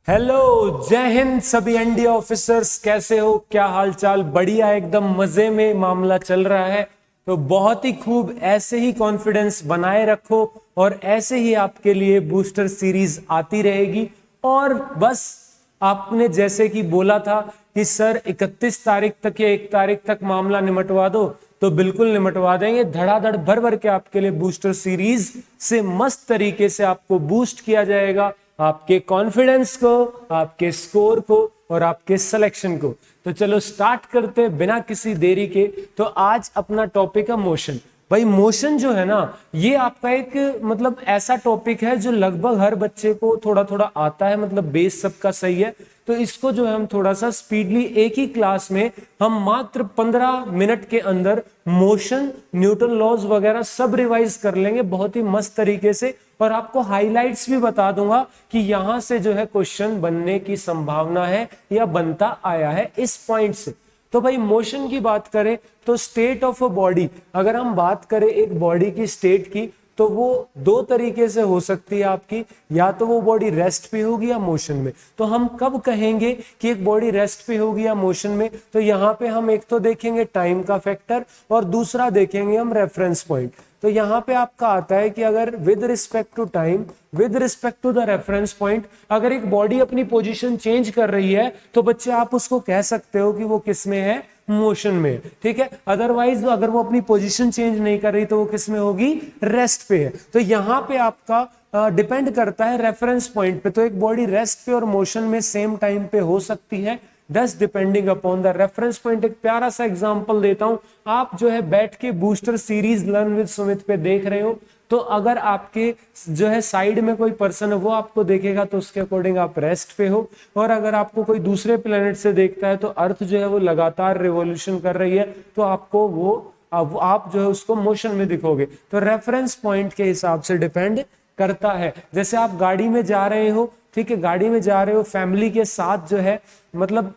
Hello, जय हिंद सभी NDA officers, कैसे हो? क्या हाल चाल? बढ़िया, एकदम मजे में मामला चल रहा है। तो बहुत ही खूब, ऐसे ही कॉन्फिडेंस बनाए रखो और ऐसे ही आपके लिए बूस्टर सीरीज आती रहेगी। और बस आपने जैसे कि बोला था कि सर 31 तारीख तक या 1 तारीख तक मामला निमटवा दो, तो बिल्कुल निमटवा देंगे। धड़ाधड़ भर भर के आपके लिए बूस्टर सीरीज से मस्त तरीके से आपको बूस्ट किया जाएगा, आपके कॉन्फिडेंस को, आपके स्कोर को और आपके सिलेक्शन को। तो चलो स्टार्ट करते हैं बिना किसी देरी के। तो आज अपना टॉपिक है मोशन। भाई मोशन जो है ना, ये आपका एक मतलब ऐसा टॉपिक है जो लगभग हर बच्चे को थोड़ा थोड़ा आता है, मतलब बेस सबका सही है। तो इसको जो है हम थोड़ा सा स्पीडली एक ही क्लास में हम मात्र 15 मिनट के अंदर मोशन, न्यूटन लॉज वगैरह सब रिवाइज कर लेंगे बहुत ही मस्त तरीके से। और आपको हाइलाइट्स भी बता दूंगा कि यहां से जो है क्वेश्चन बनने की संभावना है या बनता आया है इस पॉइंट से। तो भाई मोशन की बात करें तो स्टेट ऑफ अ बॉडी, अगर हम बात करें एक बॉडी की स्टेट की, तो वो दो तरीके से हो सकती है आपकी, या तो वो बॉडी रेस्ट पे होगी या मोशन में। तो हम कब कहेंगे कि एक बॉडी रेस्ट पे होगी या मोशन में? तो यहाँ पे हम एक तो देखेंगे टाइम का फैक्टर और दूसरा देखेंगे हम रेफरेंस पॉइंट। तो यहाँ पे आपका आता है कि अगर with respect to time, with respect to the reference point, अगर एक बॉडी अपनी पोजीशन चेंज कर रही है तो बच्चे आप उसको कह सकते हो कि वो किस में है? मोशन में। ठीक है। अदरवाइज अगर वो अपनी पोजीशन चेंज नहीं कर रही तो वो किस में होगी? रेस्ट पे है। तो यहाँ पे आपका डिपेंड करता है रेफरेंस पॉइंट पे। तो एक बॉडी रेस्ट पे और मोशन में सेम टाइम पे हो सकती है, दस depending upon the reference point. एक प्यारा सा एग्जांपल देता हूं। आप जो है बैठ के booster series learn with Sumit पे देख रहे हो, तो अगर आपके जो है साइड में कोई पर्सन है वो आपको देखेगा तो उसके अकॉर्डिंग आप रेस्ट पे हो, और अगर आपको कोई दूसरे प्लेनेट से देखता है तो अर्थ जो है वो लगातार रिवॉल्यूशन कर रही है तो आपको वो अब आप जो है उसको मोशन में दिखोगे। तो रेफरेंस पॉइंट के हिसाब से डिपेंड करता है। जैसे आप गाड़ी में जा रहे हो, ठीक है, गाड़ी में जा रहे हो फैमिली के साथ, जो है मतलब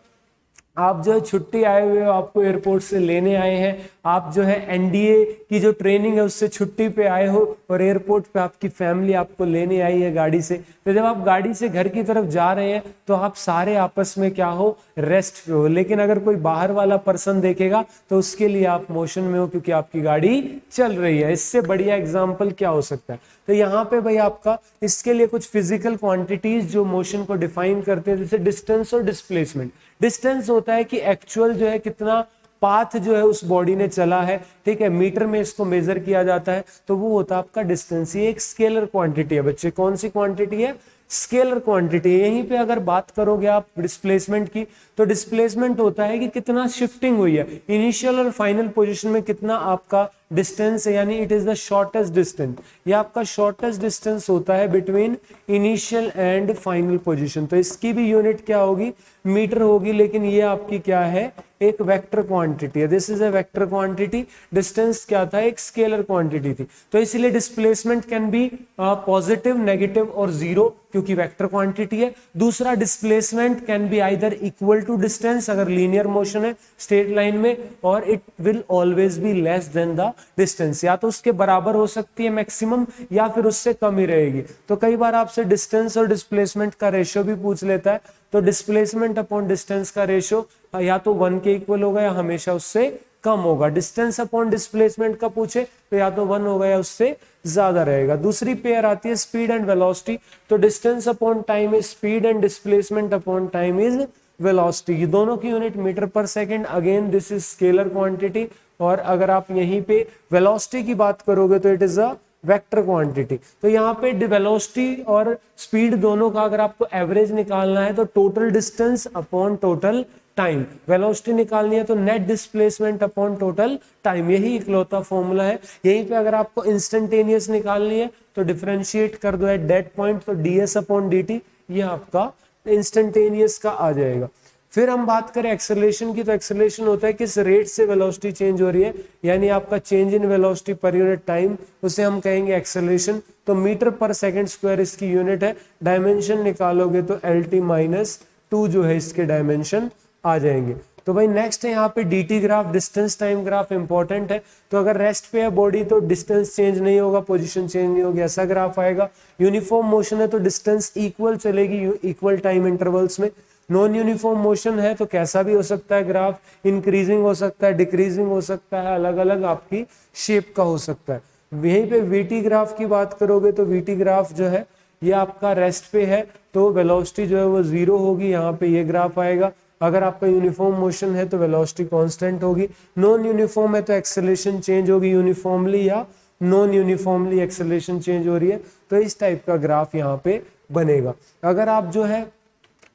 आप जो है छुट्टी आए हुए हो, आपको एयरपोर्ट से लेने आए हैं, आप जो है एनडीए की जो ट्रेनिंग है उससे छुट्टी पे आए हो और एयरपोर्ट पे आपकी फैमिली आपको लेने आई है गाड़ी से। तो जब आप गाड़ी से घर की तरफ जा रहे हैं तो आप सारे आपस में क्या हो? रेस्ट पे हो। लेकिन अगर कोई बाहर वाला पर्सन देखेगा तो उसके लिए आप मोशन में हो, क्योंकि आपकी गाड़ी चल रही है। इससे बढ़िया एग्जाम्पल क्या हो सकता है? तो यहाँ पे भाई आपका इसके लिए कुछ फिजिकल क्वांटिटीज जो मोशन को डिफाइन करते हैं, जैसे डिस्टेंस और डिस्प्लेसमेंट। डिस्टेंस होता है कि एक्चुअल जो है कितना पाथ जो है उस बॉडी ने चला है, ठीक है, मीटर में इसको मेजर किया जाता है, तो वो होता है आपका डिस्टेंस। ये एक स्केलर क्वांटिटी है बच्चे। कौन सी क्वांटिटी है? Scalar quantity. यहीं पे अगर बात करोगे आप डिस्प्लेसमेंट की, तो डिस्प्लेसमेंट होता है कि कितना शिफ्टिंग हुई है, इनिशियल और फाइनल पोजीशन में कितना आपका डिस्टेंस है, यानी it is the shortest distance. ये आपका शॉर्टेस्ट डिस्टेंस होता है between initial and final position. तो इसकी भी यूनिट क्या होगी? मीटर होगी। लेकिन ये आपकी क्या है? एक वेक्टर क्वांटिटी है। This is a vector quantity. Distance क्या था? एक स्केलर क्वांटिटी थी। तो इसलिए displacement can be positive, negative और जीरो, क्योंकि वेक्टर क्वांटिटी है। दूसरा, displacement can be either equal to distance, अगर लीनियर मोशन है स्ट्रेट लाइन में, और it will always be less than the distance. या तो उसके बराबर हो सकती है मैक्सिमम, या फिर उससे कम ही रहेगी। तो कई बार आपसे डिस्टेंस और डिस्प्लेसमेंट का रेशियो भी पूछ लेता है, तो डिस्प्लेसमेंट अपॉन डिस्टेंस का रेशियो या तो 1 के इक्वल होगा या हमेशा उससे कम होगा। डिस्टेंस अपॉन डिस्प्लेसमेंट का पूछे तो या तो 1 होगा या उससे ज्यादा रहेगा। दूसरी पेयर आती है स्पीड एंड वेलोसिटी। तो distance upon time is speed and displacement upon time is velocity. ये दोनों की यूनिट मीटर पर second. Again this is scalar quantity. और अगर आप यहीं पे वेलोसिटी की बात करोगे तो it is a vector quantity. तो यहाँ पे वेलोसिटी और स्पीड दोनों का अगर आपको एवरेज निकालना है तो total distance upon total time. Velocity निकालनी है तो net displacement upon total time. यही इकलौता फॉर्मूला है। यहीं पे अगर आपको इंस्टेंटेनियस निकालनी है तो डिफरेंशिएट कर दो एट दैट पॉइंट, तो ds अपॉन dt ये आपका इंस्टेंटेनियस का आ जाएगा। फिर हम बात करें एक्सेलरेशन की, तो एक्सेलरेशन होता है किस रेट से वेलोसिटी चेंज हो रही है, यानी आपका change in velocity per unit time, उसे हम कहेंगे एक्सेलरेशन। तो मीटर पर सेकंड स्क्वायर इसकी यूनिट है। डायमेंशन निकालोगे तो LT-2 जो है इसके डायमेंशन आ जाएंगे। तो भाई नेक्स्ट है यहाँ पे dt graph, distance time graph important है। तो अगर रेस्ट पे है बॉडी तो डिस्टेंस चेंज नहीं होगा, पोजीशन चेंज नहीं होगी, ऐसा ग्राफ आएगा। यूनिफॉर्म मोशन है तो डिस्टेंस इक्वल चलेगी इक्वल टाइम इंटरवल्स में। नॉन यूनिफॉर्म मोशन है तो कैसा भी हो सकता है ग्राफ, इंक्रीजिंग हो सकता है, डिक्रीजिंग हो सकता है, अलग अलग आपकी शेप का हो सकता है। यहीं पे वीटी ग्राफ की बात करोगे तो वीटी ग्राफ जो है ये आपका रेस्ट पे है तो वेलोसिटी जो है वो 0 होगी, यहाँ पे ये ग्राफ आएगा। अगर आपका यूनिफॉर्म मोशन है तो वेलोसिटी कांस्टेंट होगी। नॉन यूनिफॉर्म है तो एक्सेलरेशन चेंज होगी यूनिफॉर्मली या नॉन यूनिफॉर्मली एक्सेलरेशन चेंज हो रही है, तो इस टाइप का ग्राफ यहाँ पे बनेगा। अगर आप जो है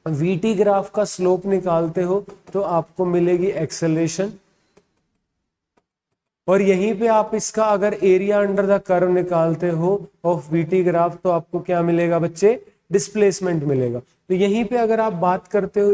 वीटी ग्राफ का स्लोप निकालते हो तो आपको मिलेगी एक्सेलरेशन, और यहीं पे आप इसका अगर एरिया अंडर द कर्व निकालते हो ऑफ वीटी ग्राफ तो आपको क्या मिलेगा बच्चे, डिस्प्लेसमेंट मिलेगा। तो यहीं पे अगर आप बात करते हो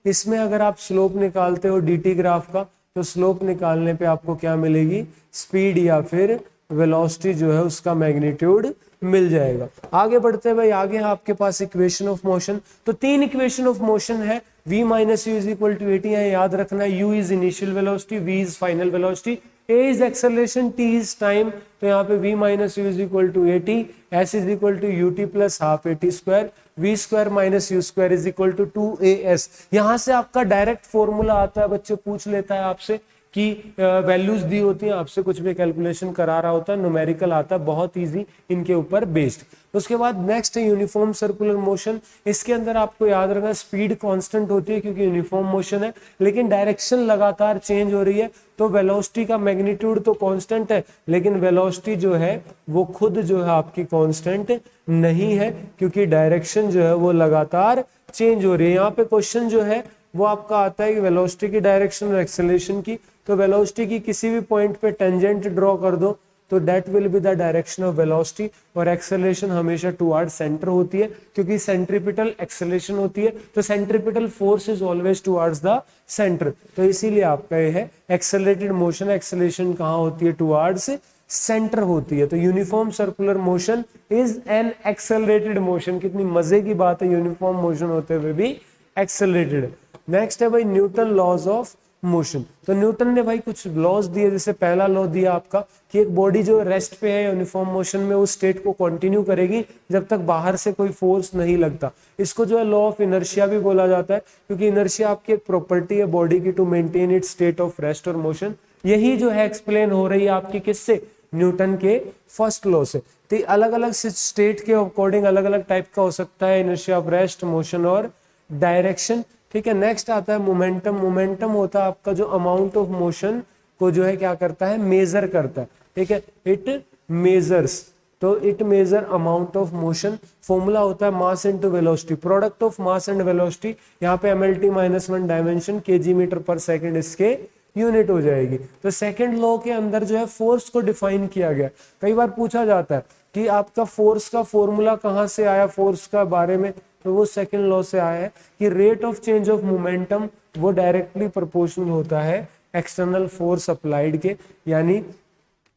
इसमें अगर आप स्लोप निकालते हो डीटी ग्राफ का तो स्लोप निकालने पे आपको क्या मिलेगी, स्पीड या फिर वेलोसिटी जो है उसका मैग्नीट्यूड मिल जाएगा। आगे बढ़ते हैं भाई, आगे है आपके पास इक्वेशन ऑफ मोशन। तो 3 इक्वेशन ऑफ मोशन है, v minus u is equal to 80 है, याद रखना है। u is initial velocity, v is final velocity, a is acceleration, t is time. तो यहाँ पे v minus u is equal to 80, s is equal to ut plus half 80 square, v square minus u square is equal to 2as। यहाँ से आपका direct formula आता है, बच्चे पूछ लेता है आपसे कि वैल्यूज दी होती हैं, आपसे कुछ भी कैलकुलेशन करा रहा होता है, न्यूमेरिकल आता है, बहुत इजी इनके ऊपर बेस्ड। उसके बाद नेक्स्ट है यूनिफॉर्म सर्कुलर मोशन। इसके अंदर आपको याद रखना स्पीड कांस्टेंट होती है क्योंकि यूनिफॉर्म मोशन है, लेकिन डायरेक्शन लगातार चेंज हो रही है। तो वेलोसिटी का मैग्नीट्यूड तो कांस्टेंट है, लेकिन वेलोसिटी जो है वो खुद जो है आपकी कांस्टेंट नहीं है क्योंकि डायरेक्शन जो है वो लगातार चेंज हो रही है। यहाँ पे क्वेश्चन जो है वो आपका आता है कि वेलोसिटी की डायरेक्शन और एक्सेलरेशन की। तो वेलोसिटी की किसी भी पॉइंट पे टेंजेंट ड्रॉ कर दो तो that will be the direction of velocity, और एक्सेलरेशन हमेशा टुवर्ड सेंटर होती है क्योंकि सेंट्रीपिटल एक्सेलरेशन होती है, तो centripetal force is always towards the centre. तो इसीलिए आपका ये है एक्सेलरेटेड मोशन, एक्सेलरेशन कहाँ होती है, टुवर्ड्स सेंटर होती है। तो uniform circular motion is an accelerated motion. कितनी मजे की बात है, यूनिफॉर्म मोशन होते हुए भी एक्सेलरेटेड। नेक्स्ट है भाई न्यूटन लॉज ऑफ मोशन। तो न्यूटन ने भाई कुछ लॉज दिए, जैसे पहला लॉ दिया आपका कि एक बॉडी जो रेस्ट पे है यूनिफॉर्म मोशन में उस स्टेट को कंटिन्यू करेगी जब तक बाहर से कोई फोर्स नहीं लगता। इसको जो है लॉ ऑफ इनर्शिया भी बोला जाता है क्योंकि इनर्शिया आपकी एक प्रॉपर्टी है बॉडी की to maintain its state of rest और मोशन। यही जो है एक्सप्लेन हो रही है आपकी किससे, न्यूटन के फर्स्ट लॉ से। तो अलग अलग स्टेट के अकॉर्डिंग अलग अलग टाइप का हो सकता है इनर्शिया ऑफ रेस्ट, मोशन और डायरेक्शन। ठीक है, नेक्स्ट आता है मोमेंटम। मोमेंटम होता है आपका जो अमाउंट ऑफ मोशन को जो है क्या करता है, मेजर करता है। ठीक है, इट मेजर्स, तो it measure amount of motion. Formula होता है mass into velocity, product of mass and velocity. यहाँ पे mlt-1 डायमेंशन kg मीटर पर सेकंड इसके यूनिट हो जाएगी। तो सेकंड लॉ के अंदर जो है फोर्स को डिफाइन किया गया। कई बार पूछा जाता है कि आपका फोर्स का फॉर्मूला कहाँ से आया, फोर्स का बारे में, तो वो सेकंड लॉ से आया है कि rate of change of momentum वो डायरेक्टली प्रोपोर्शनल होता है एक्सटर्नल फोर्स अप्लाइड के, यानी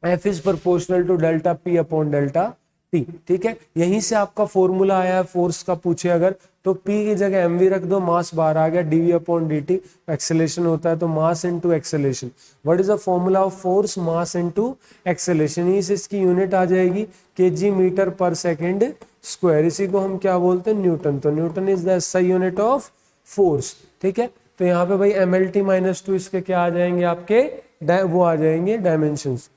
F is proportional to delta P upon delta T। ठीक है, यहीं से आपका फॉर्मूला आया है फोर्स का, पूछे अगर तो P की जगह mv रख दो, मास बाहर आ गया, dv अपॉन dt, एक्सेलेरेशन होता है तो mass into acceleration. What is the formula of force, mass into acceleration. यहीं से इसकी यूनिट आ जाएगी kg मीटर पर सेकंड स्क्वायर, इसी को हम क्या बोलते हैं, न्यूटन। तो Newton is the SI unit of force. ठीक है, तो यहाँ पे भाई mlt-2 इसके क्या आ जाएंगे आपके, वो आ जाएंगे डायमेंशंस।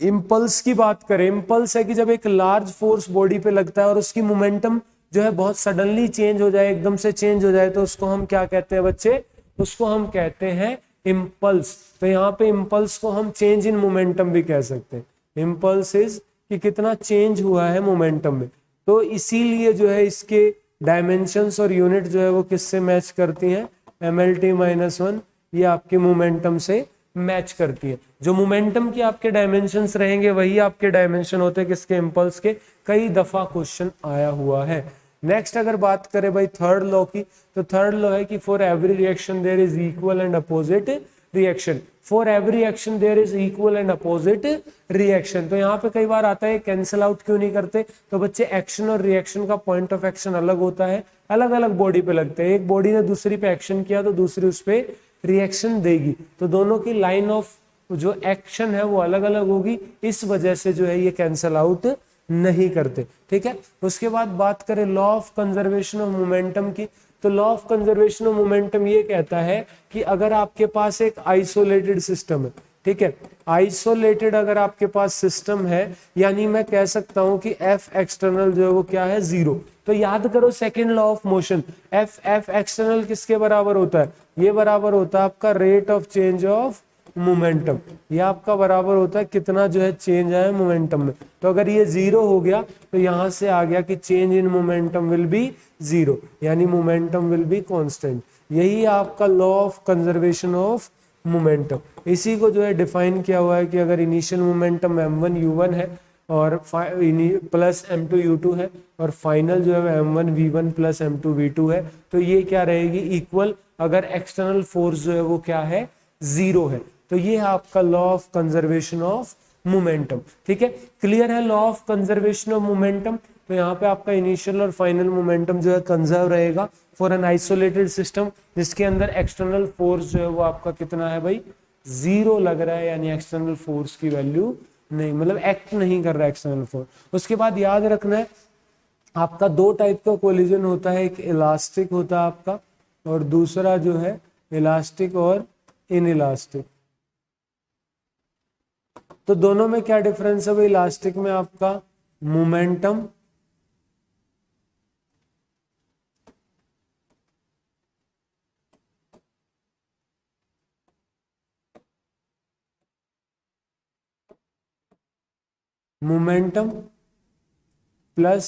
इंपल्स की बात करें, इंपल्स है कि जब एक लार्ज फोर्स बॉडी पे लगता है और उसकी मोमेंटम जो है बहुत सडनली चेंज हो जाए, एकदम से चेंज हो जाए, तो उसको हम क्या कहते हैं बच्चे, उसको हम कहते हैं इंपल्स। तो यहाँ पे इंपल्स को हम चेंज इन मोमेंटम भी कह सकते हैं। इंपल्स इज कि कितना चेंज हुआ है मोमेंटम में। तो इसीलिए जो है इसके डायमेंशंस और यूनिट जो है वो किससे मैच करती हैं, mlt-1 ये आपके मोमेंटम से मैच करती है। जो मोमेंटम की आपके डायमेंशंस रहेंगे वही आपके डायमेंशन होते हैं किसके, इंपल्स के। कई दफा क्वेश्चन आया हुआ है। नेक्स्ट अगर बात करें भाई थर्ड लॉ की, तो थर्ड लॉ है कि for every reaction there is equal and opposite reaction, for every action there is equal and opposite reaction. तो यहाँ पे कई बार आता है कैंसिल आउट क्यों नहीं करते, तो बच्चे एक्शन और रिएक्शन का पॉइंट ऑफ एक्शन अलग होता है, अलग अलग बॉडी पे लगते हैं। एक बॉडी ने दूसरी पे एक्शन किया तो दूसरी उस पे रिएक्शन देगी, तो दोनों की लाइन ऑफ जो एक्शन है वो अलग अलग होगी, इस वजह से जो है ये कैंसिल आउट नहीं करते। ठीक है, उसके बाद बात करें law of conservation of momentum की, तो law of conservation of momentum ये कहता है कि अगर आपके पास एक आइसोलेटेड सिस्टम है, ठीक है, आइसोलेटेड अगर आपके पास सिस्टम है, यानी मैं कह सकता हूं कि एफ एक्सटर्नल जो है वो क्या है, जीरो। तो याद करो second law of motion, F external किसके बराबर होता है, ये बराबर होता है आपका rate of change of momentum, ये आपका बराबर होता है कितना जो है चेंज आया मोमेंटम में। तो अगर ये जीरो हो गया तो यहां से आ गया कि change in momentum will be zero, यानी मोमेंटम विल बी कांस्टेंट। यही आपका law of conservation of momentum. इसी को जो है डिफाइन किया हुआ है कि अगर इनिशियल मोमेंटम m1 u1 है और प्लस m2 u2 है और फाइनल जो है m1 v1 plus m2 v2 है, तो ये क्या रहेगी, इक्वल, अगर एक्सटर्नल फोर्स जो है वो क्या है, जीरो है। तो ये है आपका law of conservation of momentum. ठीक है, क्लियर है law of conservation of momentum. तो यहाँ पे आपका इनिशियल और फाइनल मोमेंटम जो है कंजर्व रहेगा फॉर एन आइसोलेटेड सिस्टम जिसके अंदर एक्सटर्नल फोर्स जो है वो आपका कितना है भाई, जीरो लग रहा है, यानी एक्सटर्नल फोर्स की वैल्यू नहीं, मतलब एक्ट नहीं कर रहा है एक्सटर्नल फोर्स। उसके बाद याद रखना है आपका दो टाइप का कोलिजन होता है, एक इलास्टिक होता है आपका और दूसरा जो है इलास्टिक और इनइलास्टिक। तो दोनों में क्या डिफरेंस है भाई, इलास्टिक में आपका momentum plus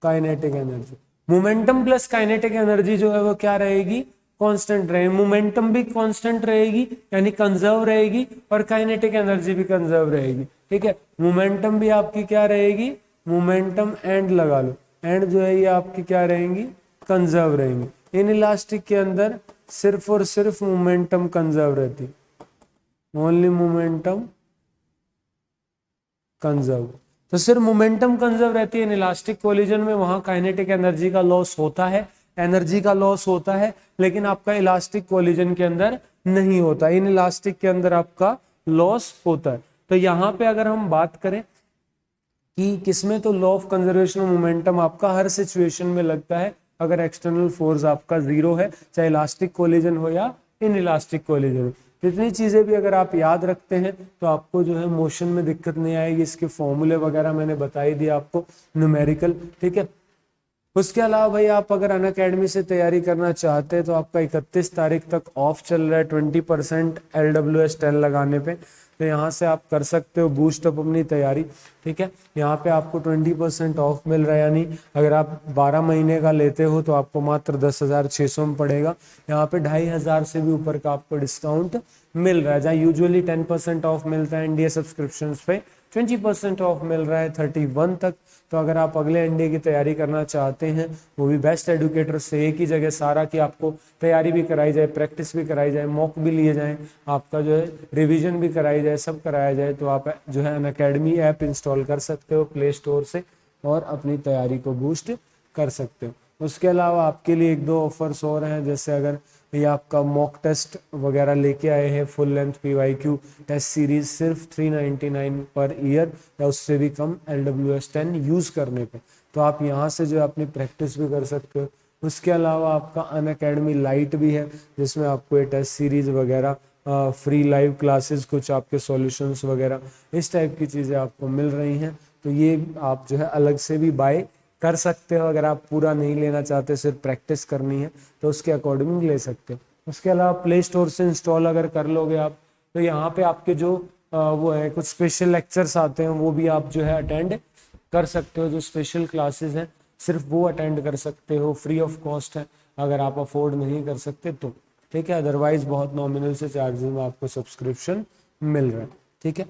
kinetic energy, momentum plus kinetic energy जो है वो क्या रहेगी, कांस्टेंट रहेगी। मोमेंटम भी कांस्टेंट रहेगी यानी कंजर्व रहेगी और काइनेटिक एनर्जी भी कंजर्व रहेगी। ठीक है, मोमेंटम भी आपकी क्या रहेगी, मोमेंटम एंड लगा लो, एंड जो है ये आपकी क्या रहेंगी, कंजर्व रहेंगी। इन इलास्टिक के अंदर सिर्फ और सिर्फ मोमेंटम कंजर्व रहती, ओनली मोमेंटम कंजर्व। तो सिर्फ मोमेंटम कंजर्व रहती है। इन इलास्टिक कोलिजन में वहां काइनेटिक एनर्जी का लॉस होता है, एनर्जी का लॉस होता है, लेकिन आपका इलास्टिक कोलिजन के अंदर नहीं होता, इन इलास्टिक के अंदर आपका लॉस होता है। तो यहाँ पे अगर हम बात करें कि किसमें, तो law of conservation of momentum आपका हर सिचुएशन में लगता है अगर एक्सटर्नल फोर्स आपका जीरो है, चाहे इलास्टिक कोलिजन हो या इन इलास्टिक कोलिजन हो। जितनी चीजें भी अगर आप याद रखते हैं तो आपको जो है मोशन में दिक्कत नहीं आएगी। इसके फॉर्मूले वगैरह मैंने बता ही दिया आपको, न्यूमेरिकल। ठीक है, उसके अलावा भाई आप अगर अनअकैडमी से तैयारी करना चाहते हैं तो आपका 31 तारीख तक ऑफ चल रहा है 20% LWS 10 लगाने पे, तो यहाँ से आप कर सकते हो बूस्ट अप अपनी तैयारी। ठीक है, यहाँ पे आपको 20% ऑफ मिल रहा है, यानी अगर आप 12 महीने का लेते हो तो आपको मात्र 10,600 में पड़ेगा। यहाँ पे 2,500 से भी ऊपर का आपको डिस्काउंट मिल रहा है, जहाँ यूजुअली 10% ऑफ मिलता है एनडीए सब्सक्रिप्शन पे, 20% ऑफ मिल रहा है 31 तक। तो अगर आप अगले एनडीए की तैयारी करना चाहते हैं, वो भी बेस्ट एडुकेटर से एक ही जगह सारा की आपको तैयारी भी कराई जाए, प्रैक्टिस भी कराई जाए, मॉक भी लिए जाए, आपका जो है रिवीजन भी कराई जाए, सब कराया जाए, तो आप जो है अनअकैडमी ऐप इंस्टॉल कर सकते हो प्ले स्टोर से और अपनी तैयारी को बूस्ट कर सकते हो। उसके अलावा आपके लिए एक दो ऑफर्स और हैं, जैसे अगर ये आपका मॉक टेस्ट वगैरह लेके आए हैं, full length PYQ test series सिर्फ 399 पर ईयर या उससे भी कम LWS 10 यूज़ करने पे, तो आप यहाँ से जो है अपनी प्रैक्टिस भी कर सकते हो। उसके अलावा आपका अनअकैडमी लाइट भी है, जिसमें आपको ये टेस्ट सीरीज वगैरह, फ्री लाइव क्लासेस, कुछ आपके सॉल्यूशंस वगैरह, इस टाइप की चीज़ें आपको मिल रही हैं। तो ये आप जो है अलग से भी बाय कर सकते हो, अगर आप पूरा नहीं लेना चाहते, सिर्फ प्रैक्टिस करनी है तो उसके अकॉर्डिंग ले सकते हो। उसके अलावा प्ले स्टोर से इंस्टॉल अगर कर लोगे आप, तो यहाँ पे आपके जो वो है कुछ स्पेशल लेक्चर्स आते हैं, वो भी आप जो है अटेंड कर सकते हो। जो स्पेशल क्लासेस हैं सिर्फ वो अटेंड कर सकते हो, फ्री ऑफ कॉस्ट है अगर आप अफोर्ड नहीं कर सकते तो। ठीक है, अदरवाइज बहुत नॉमिनल से चार्जेस में आपको सब्सक्रिप्शन मिल रहा है। ठीक है,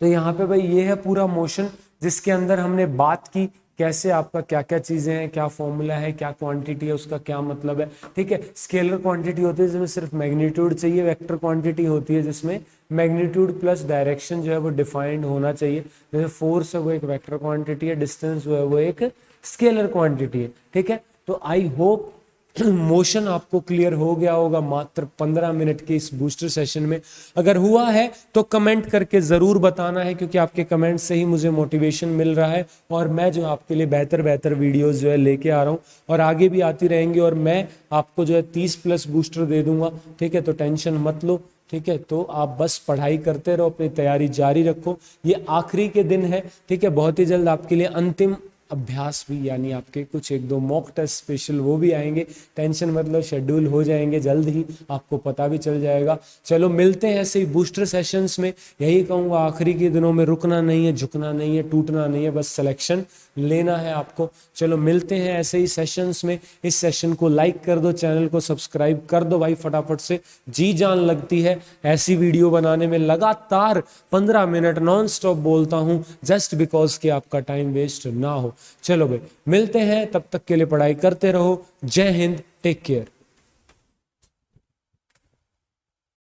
तो यहाँ पे भाई ये है पूरा मोशन जिसके अंदर हमने बात की कैसे आपका क्या क्या चीजें हैं, क्या फॉर्मूला है, क्या क्वांटिटी है, उसका क्या मतलब है। ठीक है, स्केलर क्वांटिटी होती है जिसमें सिर्फ मैग्नीट्यूड चाहिए, वेक्टर क्वांटिटी होती है जिसमें मैग्नीट्यूड प्लस डायरेक्शन जो है वो डिफाइंड होना चाहिए। जैसे फोर्स है वो एक वेक्टर क्वांटिटी है, डिस्टेंस जो है वो एक स्केलर क्वांटिटी है। ठीक है, तो आई होप मोशन आपको क्लियर हो गया होगा मात्र 15 मिनट के इस बूस्टर सेशन में। अगर हुआ है तो कमेंट करके जरूर बताना है, क्योंकि आपके कमेंट से ही मुझे मोटिवेशन मिल रहा है और मैं जो आपके लिए बेहतर बेहतर वीडियोस जो है लेके आ रहा हूँ और आगे भी आती रहेंगी। और मैं आपको जो है 30+ बूस्टर दे दूंगा। ठीक है, तो टेंशन मत लो। ठीक है, तो आप बस पढ़ाई करते रहो, अपनी तैयारी जारी रखो। ये आखिरी के दिन है। ठीक है, बहुत ही जल्द आपके लिए अंतिम अभ्यास भी, यानी आपके कुछ 1-2 मॉक टेस्ट स्पेशल वो भी आएंगे। टेंशन मतलब शेड्यूल हो जाएंगे जल्द ही, आपको पता भी चल जाएगा। चलो मिलते हैं ऐसे ही बूस्टर सेशंस में। यही कहूँगा, आखिरी के दिनों में रुकना नहीं है, झुकना नहीं है, टूटना नहीं है, बस सिलेक्शन लेना है आपको। चलो मिलते हैं ऐसे ही सेशंस में। इस सेशन को लाइक कर दो, चैनल को सब्सक्राइब कर दो भाई फटाफट से। जी जान लगती है ऐसी वीडियो बनाने में। लगातार 15 मिनट नॉन स्टॉप बोलता हूं जस्ट बिकॉज कि आपका टाइम वेस्ट ना हो। चलो भाई मिलते हैं, तब तक के लिए पढ़ाई करते रहो। जय हिंद, टेक केयर।